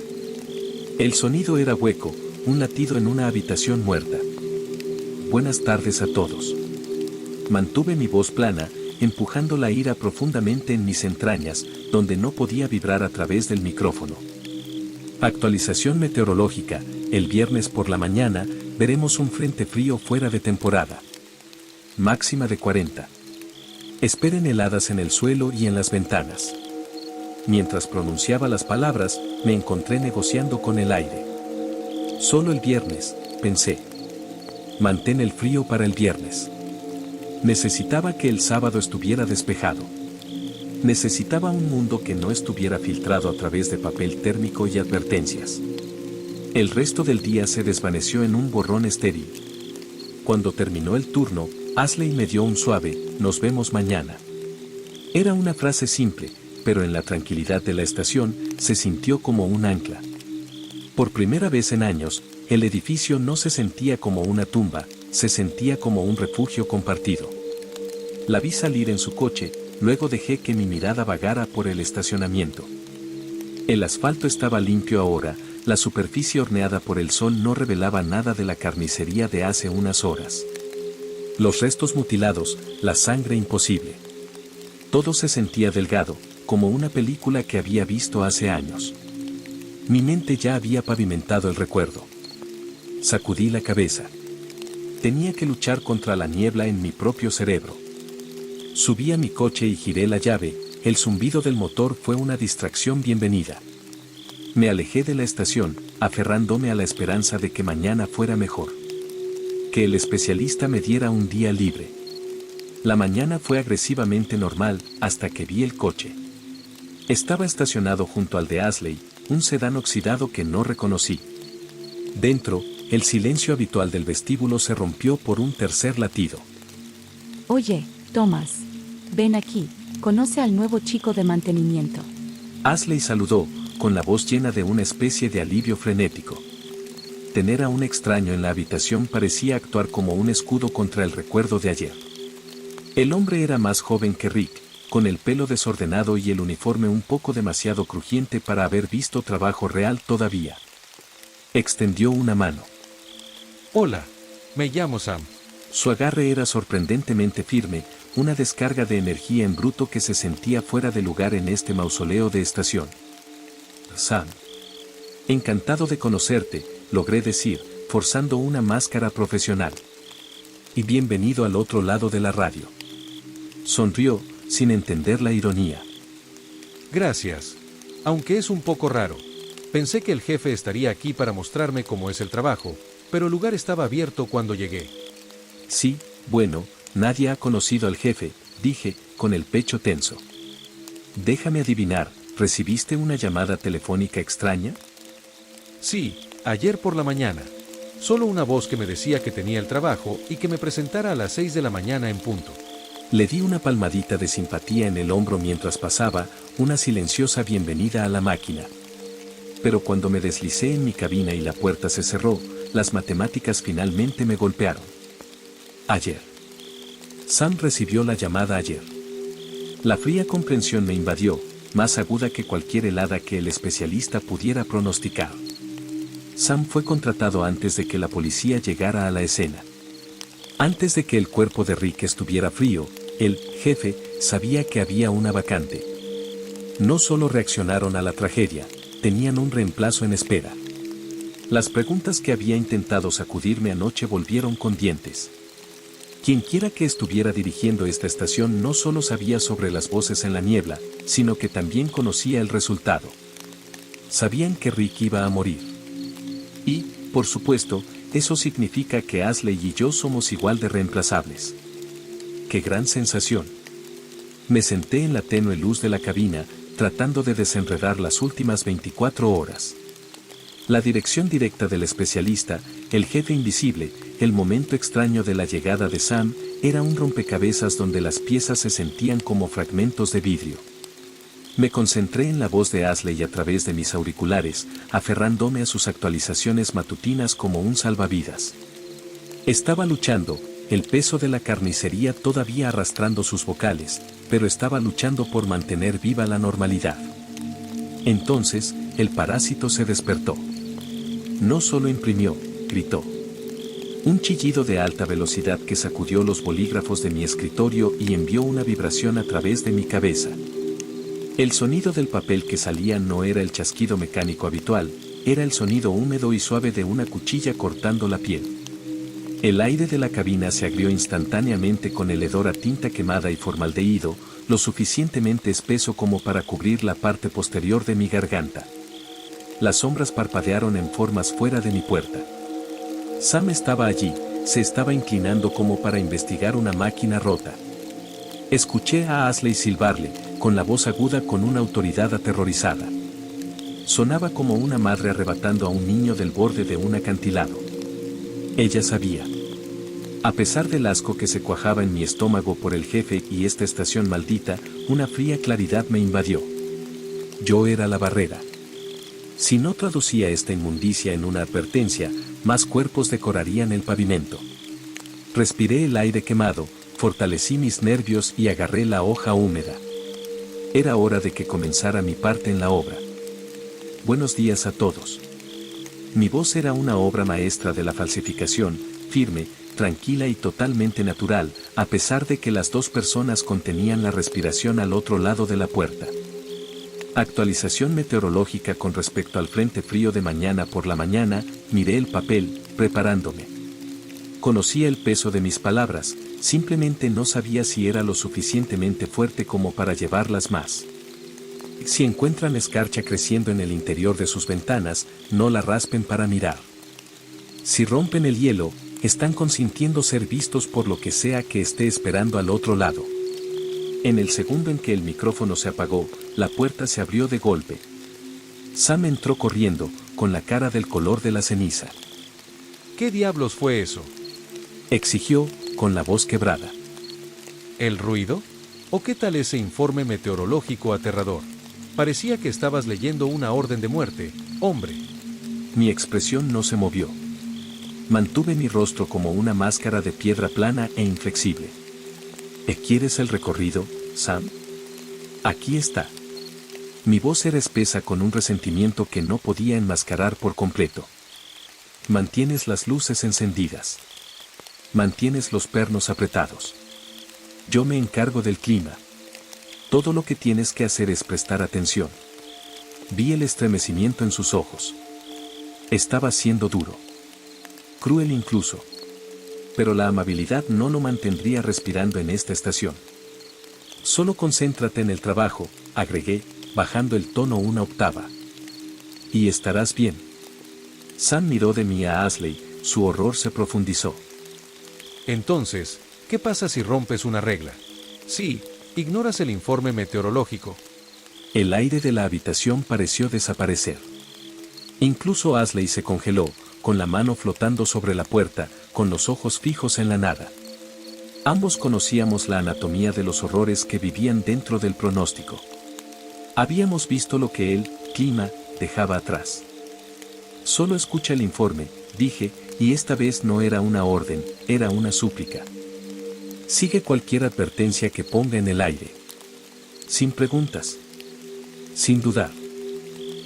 El sonido era hueco, un latido en una habitación muerta. Buenas tardes a todos. Mantuve mi voz plana, empujando la ira profundamente en mis entrañas, donde no podía vibrar a través del micrófono. Actualización meteorológica: el viernes por la mañana, veremos un frente frío fuera de temporada. Máxima de 40. Esperen heladas en el suelo y en las ventanas. Mientras pronunciaba las palabras, me encontré negociando con el aire. Solo el viernes, pensé. Mantén el frío para el viernes. Necesitaba que el sábado estuviera despejado. Necesitaba un mundo que no estuviera filtrado a través de papel térmico y advertencias. El resto del día se desvaneció en un borrón estéril. Cuando terminó el turno, Ashley me dio un suave, "Nos vemos mañana". Era una frase simple, pero en la tranquilidad de la estación, se sintió como un ancla. Por primera vez en años, el edificio no se sentía como una tumba, se sentía como un refugio compartido. La vi salir en su coche, luego dejé que mi mirada vagara por el estacionamiento. El asfalto estaba limpio ahora, la superficie horneada por el sol no revelaba nada de la carnicería de hace unas horas. Los restos mutilados, la sangre imposible. Todo se sentía delgado, como una película que había visto hace años. Mi mente ya había pavimentado el recuerdo. Sacudí la cabeza. Tenía que luchar contra la niebla en mi propio cerebro. Subí a mi coche y giré la llave, el zumbido del motor fue una distracción bienvenida. Me alejé de la estación, aferrándome a la esperanza de que mañana fuera mejor. Que el especialista me diera un día libre. La mañana fue agresivamente normal, hasta que vi el coche. Estaba estacionado junto al de Ashley, un sedán oxidado que no reconocí. Dentro, el silencio habitual del vestíbulo se rompió por un tercer latido.
Oye, Thomas. Ven aquí, conoce al nuevo chico de mantenimiento.
Ashley saludó, con la voz llena de una especie de alivio frenético. Tener a un extraño en la habitación parecía actuar como un escudo contra el recuerdo de ayer. El hombre era más joven que Rick, con el pelo desordenado y el uniforme un poco demasiado crujiente para haber visto trabajo real todavía. Extendió una mano.
Hola, me llamo Sam.
Su agarre era sorprendentemente firme, una descarga de energía en bruto que se sentía fuera de lugar en este mausoleo de estación. Sam. Encantado de conocerte, logré decir, forzando una máscara profesional. Y bienvenido al otro lado de la radio. Sonrió, sin entender la ironía.
Gracias. Aunque es un poco raro. Pensé que el jefe estaría aquí para mostrarme cómo es el trabajo, pero el lugar estaba abierto cuando llegué.
Sí, bueno, nadie ha conocido al jefe, dije, con el pecho tenso. Déjame adivinar, ¿recibiste una llamada telefónica extraña?
Sí, ayer por la mañana. Solo una voz que me decía que tenía el trabajo y que me presentara a las 6 de la mañana en punto.
Le di una palmadita de simpatía en el hombro mientras pasaba, una silenciosa bienvenida a la máquina. Pero cuando me deslicé en mi cabina y la puerta se cerró, las matemáticas finalmente me golpearon. Ayer. Sam recibió la llamada ayer. La fría comprensión me invadió, más aguda que cualquier helada que el especialista pudiera pronosticar. Sam fue contratado antes de que la policía llegara a la escena. Antes de que el cuerpo de Rick estuviera frío, el jefe sabía que había una vacante. No solo reaccionaron a la tragedia, tenían un reemplazo en espera. Las preguntas que había intentado sacudirme anoche volvieron con dientes. Quienquiera que estuviera dirigiendo esta estación no solo sabía sobre las voces en la niebla, sino que también conocía el resultado. Sabían que Rick iba a morir. Y, por supuesto, eso significa que Ashley y yo somos igual de reemplazables. ¡Qué gran sensación! Me senté en la tenue luz de la cabina, tratando de desenredar las últimas 24 horas. La dirección directa del especialista, el jefe invisible, el momento extraño de la llegada de Sam, era un rompecabezas donde las piezas se sentían como fragmentos de vidrio. Me concentré en la voz de Ashley a través de mis auriculares, aferrándome a sus actualizaciones matutinas como un salvavidas. Estaba luchando, el peso de la carnicería todavía arrastrando sus vocales, pero estaba luchando por mantener viva la normalidad. Entonces, el parásito se despertó. No solo imprimió, gritó. Un chillido de alta velocidad que sacudió los bolígrafos de mi escritorio y envió una vibración a través de mi cabeza. El sonido del papel que salía no era el chasquido mecánico habitual, era el sonido húmedo y suave de una cuchilla cortando la piel. El aire de la cabina se agrió instantáneamente con el hedor a tinta quemada y formaldehído, lo suficientemente espeso como para cubrir la parte posterior de mi garganta. Las sombras parpadearon en formas fuera de mi puerta. Sam estaba allí, se estaba inclinando como para investigar una máquina rota. Escuché a Ashley silbarle, con la voz aguda con una autoridad aterrorizada. Sonaba como una madre arrebatando a un niño del borde de un acantilado. Ella sabía. A pesar del asco que se cuajaba en mi estómago por el jefe y esta estación maldita, una fría claridad me invadió. Yo era la barrera. Si no traducía esta inmundicia en una advertencia, más cuerpos decorarían el pavimento. Respiré el aire quemado, fortalecí mis nervios y agarré la hoja húmeda. Era hora de que comenzara mi parte en la obra. Buenos días a todos. Mi voz era una obra maestra de la falsificación, firme, tranquila y totalmente natural, a pesar de que las dos personas contenían la respiración al otro lado de la puerta. Actualización meteorológica con respecto al frente frío de mañana por la mañana, miré el papel, preparándome. Conocía el peso de mis palabras, simplemente no sabía si era lo suficientemente fuerte como para llevarlas más. Si encuentran escarcha creciendo en el interior de sus ventanas, no la raspen para mirar. Si rompen el hielo, están consintiendo ser vistos por lo que sea que esté esperando al otro lado. En el segundo en que el micrófono se apagó, la puerta se abrió de golpe. Sam entró corriendo, con la cara del color de la ceniza.
¿Qué diablos fue eso?
Exigió, con la voz quebrada.
¿El ruido? ¿O qué tal ese informe meteorológico aterrador? Parecía que estabas leyendo una orden de muerte, hombre.
Mi expresión no se movió. Mantuve mi rostro como una máscara de piedra plana e inflexible. ¿Quieres el recorrido, Sam? Aquí está. Mi voz era espesa con un resentimiento que no podía enmascarar por completo. Mantienes las luces encendidas. Mantienes los pernos apretados. Yo me encargo del clima. Todo lo que tienes que hacer es prestar atención. Vi el estremecimiento en sus ojos. Estaba siendo duro. Cruel incluso. Pero la amabilidad no lo mantendría respirando en esta estación. Solo concéntrate en el trabajo, agregué, bajando el tono una octava. Y estarás bien. Sam miró de mí a Ashley, su horror se profundizó.
Entonces, ¿qué pasa si rompes una regla? Sí, ignoras el informe meteorológico.
El aire de la habitación pareció desaparecer. Incluso Ashley se congeló, con la mano flotando sobre la puerta, con los ojos fijos en la nada. Ambos conocíamos la anatomía de los horrores que vivían dentro del pronóstico. Habíamos visto lo que el clima dejaba atrás. Solo escucha el informe, dije, y esta vez no era una orden, era una súplica. Sigue cualquier advertencia que ponga en el aire. Sin preguntas. Sin dudar.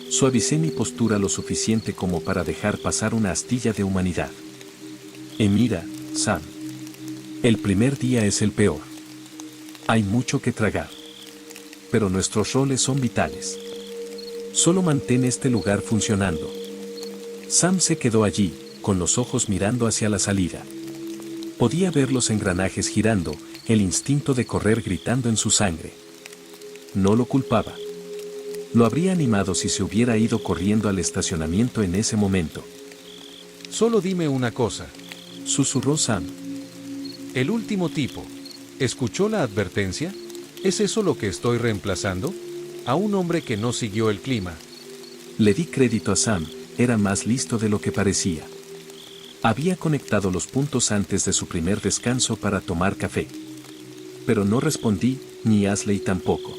Suavicé mi postura lo suficiente como para dejar pasar una astilla de humanidad. Mira, Sam. El primer día es el peor. Hay mucho que tragar. Pero nuestros roles son vitales. Solo mantén este lugar funcionando. Sam se quedó allí, con los ojos mirando hacia la salida. Podía ver los engranajes girando, el instinto de correr gritando en su sangre. No lo culpaba. Lo habría animado si se hubiera ido corriendo al estacionamiento en ese momento.
Solo dime una cosa,
susurró Sam.
El último tipo, ¿escuchó la advertencia? ¿Es eso lo que estoy reemplazando? ¿A un hombre que no siguió el clima?
Le di crédito a Sam, era más listo de lo que parecía. Había conectado los puntos antes de su primer descanso para tomar café. Pero no respondí, ni Ashley tampoco.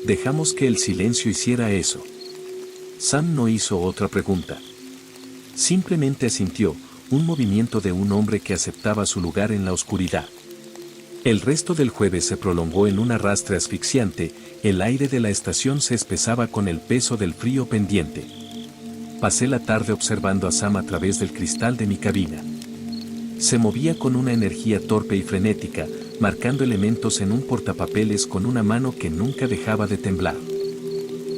Dejamos que el silencio hiciera eso. Sam no hizo otra pregunta. Simplemente asintió, un movimiento de un hombre que aceptaba su lugar en la oscuridad. El resto del jueves se prolongó en un arrastre asfixiante, el aire de la estación se espesaba con el peso del frío pendiente. Pasé la tarde observando a Sam a través del cristal de mi cabina. Se movía con una energía torpe y frenética, marcando elementos en un portapapeles con una mano que nunca dejaba de temblar.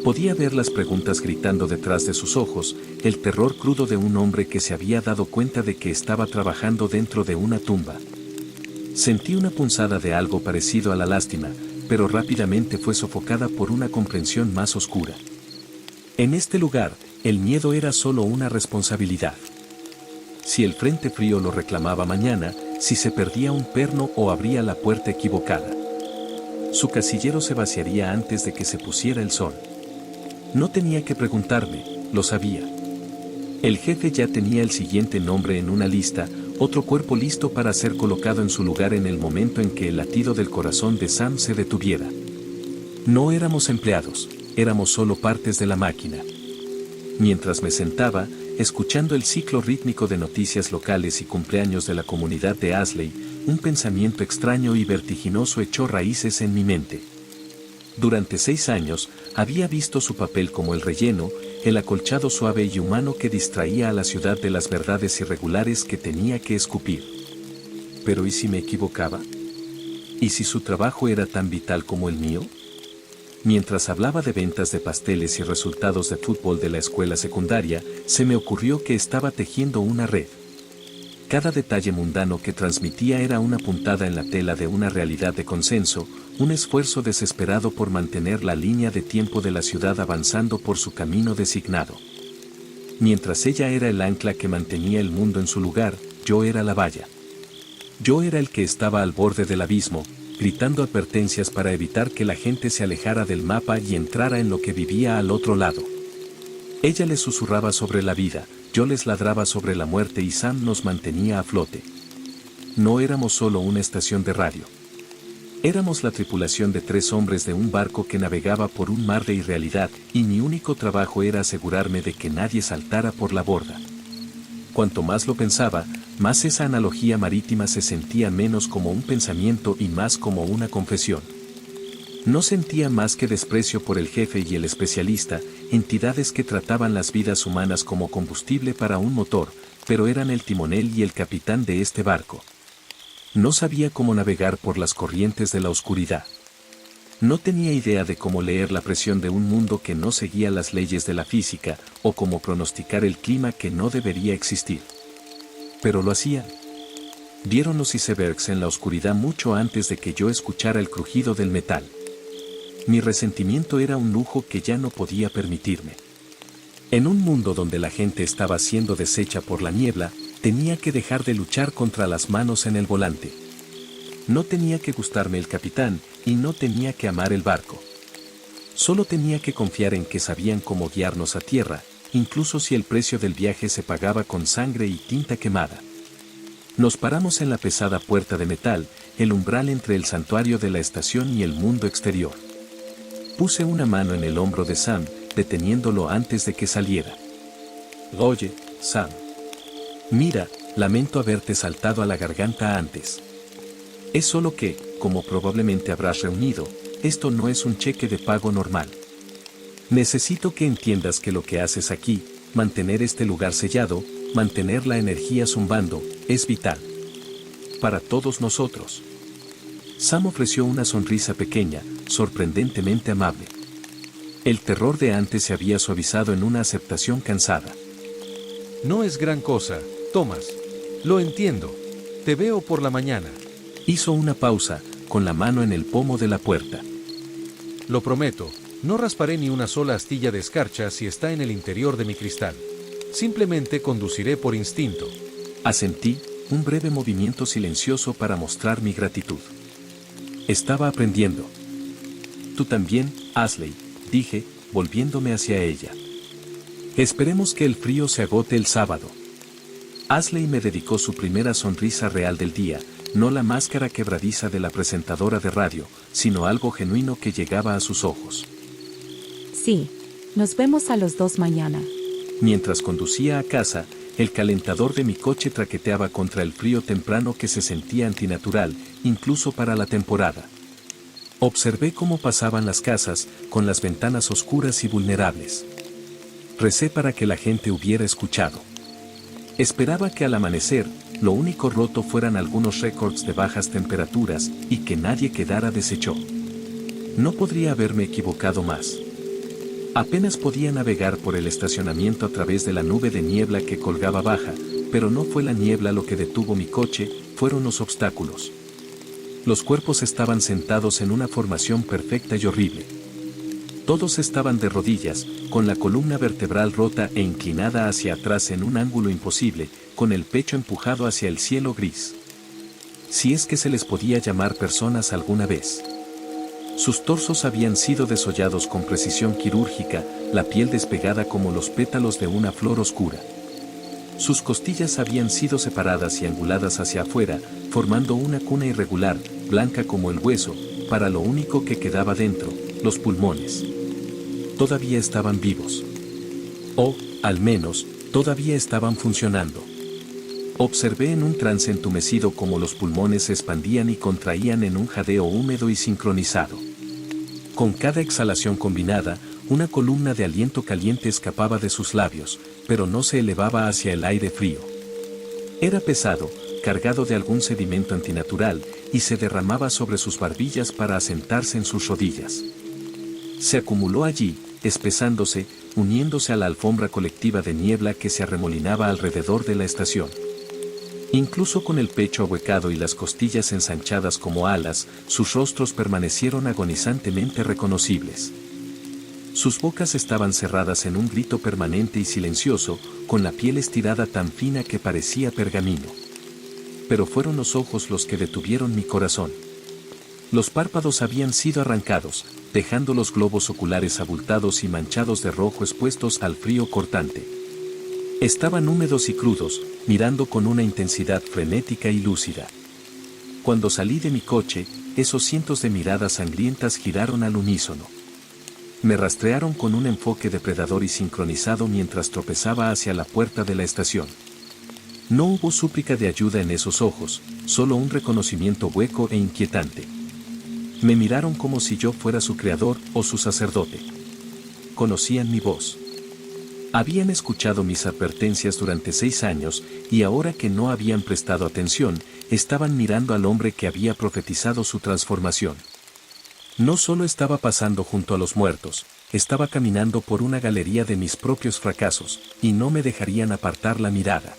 Podía ver las preguntas gritando detrás de sus ojos, el terror crudo de un hombre que se había dado cuenta de que estaba trabajando dentro de una tumba. Sentí una punzada de algo parecido a la lástima, pero rápidamente fue sofocada por una comprensión más oscura. En este lugar, el miedo era solo una responsabilidad. Si el frente frío lo reclamaba mañana, si se perdía un perno o abría la puerta equivocada. Su casillero se vaciaría antes de que se pusiera el sol. No tenía que preguntarme, lo sabía. El jefe ya tenía el siguiente nombre en una lista, otro cuerpo listo para ser colocado en su lugar en el momento en que el latido del corazón de Sam se detuviera. No éramos empleados, éramos solo partes de la máquina. Mientras me sentaba, escuchando el ciclo rítmico de noticias locales y cumpleaños de la comunidad de Ashley, un pensamiento extraño y vertiginoso echó raíces en mi mente. Durante 6 años, había visto su papel como el relleno, el acolchado suave y humano que distraía a la ciudad de las verdades irregulares que tenía que escupir. Pero ¿y si me equivocaba? ¿Y si su trabajo era tan vital como el mío? Mientras hablaba de ventas de pasteles y resultados de fútbol de la escuela secundaria, se me ocurrió que estaba tejiendo una red. Cada detalle mundano que transmitía era una puntada en la tela de una realidad de consenso, un esfuerzo desesperado por mantener la línea de tiempo de la ciudad avanzando por su camino designado. Mientras ella era el ancla que mantenía el mundo en su lugar, yo era la valla. Yo era el que estaba al borde del abismo, gritando advertencias para evitar que la gente se alejara del mapa y entrara en lo que vivía al otro lado. Ella les susurraba sobre la vida, yo les ladraba sobre la muerte y Sam nos mantenía a flote. No éramos solo una estación de radio. Éramos la tripulación de 3 hombres de un barco que navegaba por un mar de irrealidad, y mi único trabajo era asegurarme de que nadie saltara por la borda. Cuanto más lo pensaba, más esa analogía marítima se sentía menos como un pensamiento y más como una confesión. No sentía más que desprecio por el jefe y el especialista, entidades que trataban las vidas humanas como combustible para un motor, pero eran el timonel y el capitán de este barco. No sabía cómo navegar por las corrientes de la oscuridad. No tenía idea de cómo leer la presión de un mundo que no seguía las leyes de la física, o cómo pronosticar el clima que no debería existir. Pero lo hacía. Vieron los icebergs en la oscuridad mucho antes de que yo escuchara el crujido del metal. Mi resentimiento era un lujo que ya no podía permitirme. En un mundo donde la gente estaba siendo deshecha por la niebla, tenía que dejar de luchar contra las manos en el volante. No tenía que gustarme el capitán, y no tenía que amar el barco. Solo tenía que confiar en que sabían cómo guiarnos a tierra, incluso si el precio del viaje se pagaba con sangre y tinta quemada. Nos paramos en la pesada puerta de metal, el umbral entre el santuario de la estación y el mundo exterior. Puse una mano en el hombro de Sam, deteniéndolo antes de que saliera. Oye, Sam. Mira, lamento haberte saltado a la garganta antes. Es solo que, como probablemente habrás reunido, esto no es un cheque de pago normal. Necesito que entiendas que lo que haces aquí, mantener este lugar sellado, mantener la energía zumbando, es vital. Para todos nosotros. Sam ofreció una sonrisa pequeña, sorprendentemente amable. El terror de antes se había suavizado en una aceptación cansada.
No es gran cosa, Thomas. Lo entiendo. Te veo por la mañana.
Hizo una pausa, con la mano en el pomo de la puerta.
Lo prometo, no rasparé ni una sola astilla de escarcha si está en el interior de mi cristal. Simplemente conduciré por instinto.
Asentí, un breve movimiento silencioso para mostrar mi gratitud. Estaba aprendiendo. Tú también, Ashley, dije, volviéndome hacia ella. Esperemos que el frío se agote el sábado. Ashley me dedicó su primera sonrisa real del día, no la máscara quebradiza de la presentadora de radio, sino algo genuino que llegaba a sus ojos.
Sí, nos vemos a los 2 mañana.
Mientras conducía a casa, el calentador de mi coche traqueteaba contra el frío temprano que se sentía antinatural, incluso para la temporada. Observé cómo pasaban las casas, con las ventanas oscuras y vulnerables. Recé para que la gente hubiera escuchado. Esperaba que al amanecer, lo único roto fueran algunos récords de bajas temperaturas y que nadie quedara deshecho. No podría haberme equivocado más. Apenas podía navegar por el estacionamiento a través de la nube de niebla que colgaba baja, pero no fue la niebla lo que detuvo mi coche, fueron los obstáculos. Los cuerpos estaban sentados en una formación perfecta y horrible. Todos estaban de rodillas, con la columna vertebral rota e inclinada hacia atrás en un ángulo imposible, con el pecho empujado hacia el cielo gris. Si es que se les podía llamar personas alguna vez. Sus torsos habían sido desollados con precisión quirúrgica, la piel despegada como los pétalos de una flor oscura. Sus costillas habían sido separadas y anguladas hacia afuera, formando una cuna irregular, blanca como el hueso, para lo único que quedaba dentro, los pulmones. Todavía estaban vivos. O, al menos, todavía estaban funcionando. Observé en un trance entumecido cómo los pulmones se expandían y contraían en un jadeo húmedo y sincronizado. Con cada exhalación combinada, una columna de aliento caliente escapaba de sus labios, pero no se elevaba hacia el aire frío. Era pesado, cargado de algún sedimento antinatural, y se derramaba sobre sus barbillas para asentarse en sus rodillas. Se acumuló allí, espesándose, uniéndose a la alfombra colectiva de niebla que se arremolinaba alrededor de la estación. Incluso con el pecho ahuecado y las costillas ensanchadas como alas, sus rostros permanecieron agonizantemente reconocibles. Sus bocas estaban cerradas en un grito permanente y silencioso, con la piel estirada tan fina que parecía pergamino. Pero fueron los ojos los que detuvieron mi corazón. Los párpados habían sido arrancados, dejando los globos oculares abultados y manchados de rojo expuestos al frío cortante. Estaban húmedos y crudos, mirando con una intensidad frenética y lúcida. Cuando salí de mi coche, esos cientos de miradas sangrientas giraron al unísono. Me rastrearon con un enfoque depredador y sincronizado mientras tropezaba hacia la puerta de la estación. No hubo súplica de ayuda en esos ojos, solo un reconocimiento hueco e inquietante. Me miraron como si yo fuera su creador o su sacerdote. Conocían mi voz. Habían escuchado mis advertencias durante 6 años, y ahora que no habían prestado atención, estaban mirando al hombre que había profetizado su transformación. No solo estaba pasando junto a los muertos, estaba caminando por una galería de mis propios fracasos, y no me dejarían apartar la mirada.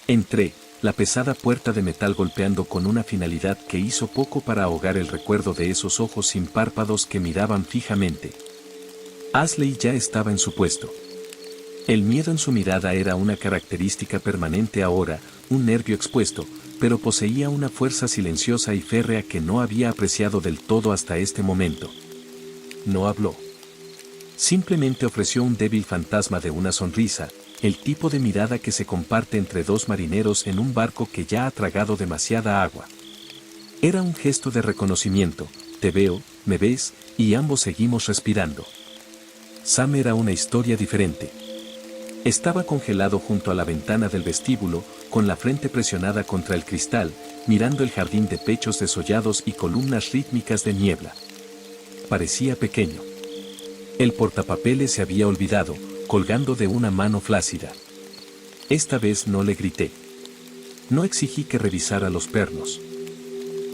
Entré, la pesada puerta de metal golpeando con una finalidad que hizo poco para ahogar el recuerdo de esos ojos sin párpados que miraban fijamente. Ashley ya estaba en su puesto. El miedo en su mirada era una característica permanente ahora, un nervio expuesto, pero poseía una fuerza silenciosa y férrea que no había apreciado del todo hasta este momento. No habló. Simplemente ofreció un débil fantasma de una sonrisa, el tipo de mirada que se comparte entre dos marineros en un barco que ya ha tragado demasiada agua. Era un gesto de reconocimiento, te veo, me ves, y ambos seguimos respirando. Sam era una historia diferente. Estaba congelado junto a la ventana del vestíbulo, con la frente presionada contra el cristal, mirando el jardín de pechos desollados y columnas rítmicas de niebla. Parecía pequeño. El portapapeles se había olvidado, colgando de una mano flácida. Esta vez no le grité. No exigí que revisara los pernos.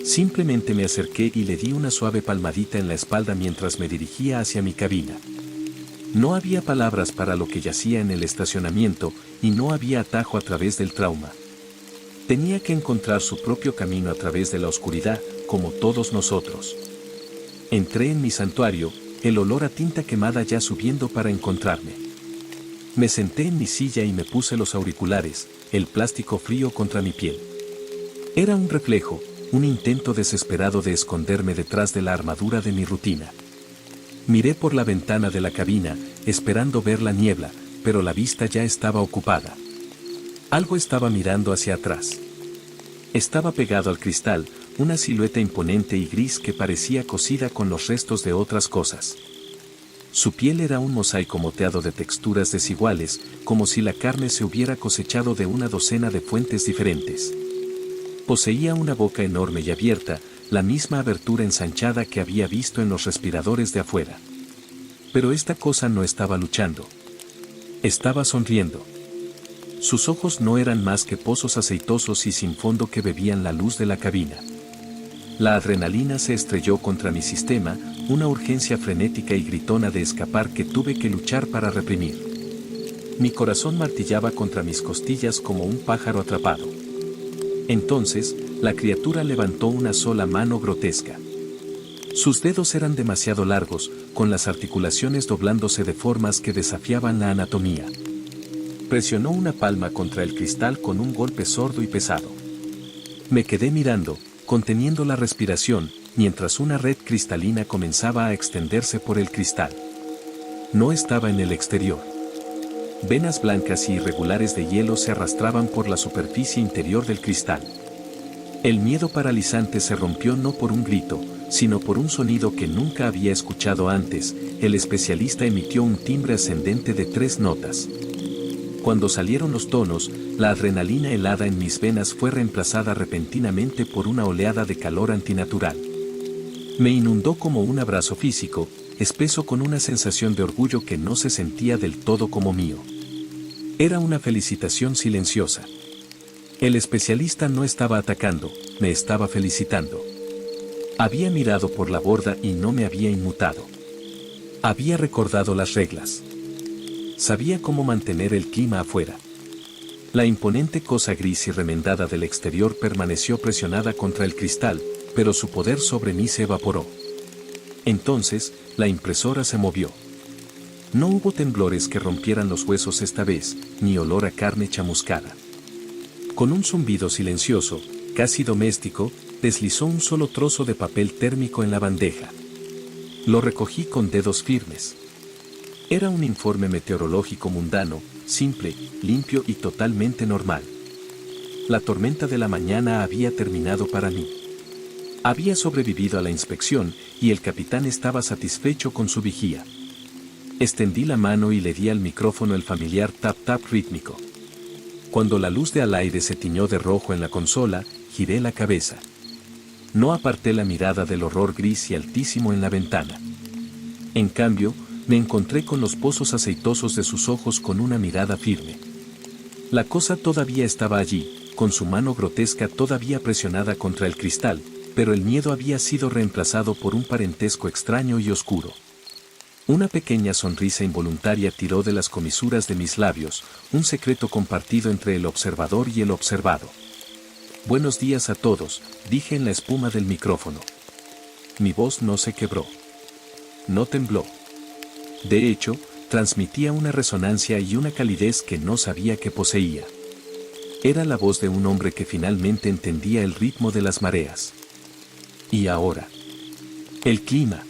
Simplemente me acerqué y le di una suave palmadita en la espalda mientras me dirigía hacia mi cabina. No había palabras para lo que yacía en el estacionamiento, y no había atajo a través del trauma. Tenía que encontrar su propio camino a través de la oscuridad, como todos nosotros. Entré en mi santuario, el olor a tinta quemada ya subiendo para encontrarme. Me senté en mi silla y me puse los auriculares, el plástico frío contra mi piel. Era un reflejo, un intento desesperado de esconderme detrás de la armadura de mi rutina. Miré por la ventana de la cabina, esperando ver la niebla, pero la vista ya estaba ocupada. Algo estaba mirando hacia atrás. Estaba pegado al cristal, una silueta imponente y gris que parecía cosida con los restos de otras cosas. Su piel era un mosaico moteado de texturas desiguales, como si la carne se hubiera cosechado de una docena de fuentes diferentes. Poseía una boca enorme y abierta, la misma abertura ensanchada que había visto en los respiradores de afuera. Pero esta cosa no estaba luchando. Estaba sonriendo. Sus ojos no eran más que pozos aceitosos y sin fondo que bebían la luz de la cabina. La adrenalina se estrelló contra mi sistema, una urgencia frenética y gritona de escapar que tuve que luchar para reprimir. Mi corazón martillaba contra mis costillas como un pájaro atrapado. Entonces, la criatura levantó una sola mano grotesca. Sus dedos eran demasiado largos, con las articulaciones doblándose de formas que desafiaban la anatomía. Presionó una palma contra el cristal con un golpe sordo y pesado. Me quedé mirando, conteniendo la respiración, mientras una red cristalina comenzaba a extenderse por el cristal. No estaba en el exterior. Venas blancas y irregulares de hielo se arrastraban por la superficie interior del cristal. El miedo paralizante se rompió no por un grito, sino por un sonido que nunca había escuchado antes. El especialista emitió un timbre ascendente de 3 notas. Cuando salieron los tonos, la adrenalina helada en mis venas fue reemplazada repentinamente por una oleada de calor antinatural. Me inundó como un abrazo físico, espeso con una sensación de orgullo que no se sentía del todo como mío. Era una felicitación silenciosa. El especialista no estaba atacando, me estaba felicitando. Había mirado por la borda y no me había inmutado. Había recordado las reglas. Sabía cómo mantener el clima afuera. La imponente cosa gris y remendada del exterior permaneció presionada contra el cristal, pero su poder sobre mí se evaporó. Entonces, la impresora se movió. No hubo temblores que rompieran los huesos esta vez, ni olor a carne chamuscada. Con un zumbido silencioso, casi doméstico, deslizó un solo trozo de papel térmico en la bandeja. Lo recogí con dedos firmes. Era un informe meteorológico mundano, simple, limpio y totalmente normal. La tormenta de la mañana había terminado para mí. Había sobrevivido a la inspección y el capitán estaba satisfecho con su vigía. Extendí la mano y le di al micrófono el familiar tap-tap rítmico. Cuando la luz de al aire se tiñó de rojo en la consola, giré la cabeza. No aparté la mirada del horror gris y altísimo en la ventana. En cambio, me encontré con los pozos aceitosos de sus ojos con una mirada firme. La cosa todavía estaba allí, con su mano grotesca todavía presionada contra el cristal, pero el miedo había sido reemplazado por un parentesco extraño y oscuro. Una pequeña sonrisa involuntaria tiró de las comisuras de mis labios, un secreto compartido entre el observador y el observado. Buenos días a todos, dije en la espuma del micrófono. Mi voz no se quebró. No tembló. De hecho, transmitía una resonancia y una calidez que no sabía que poseía. Era la voz de un hombre que finalmente entendía el ritmo de las mareas. Y ahora. El clima.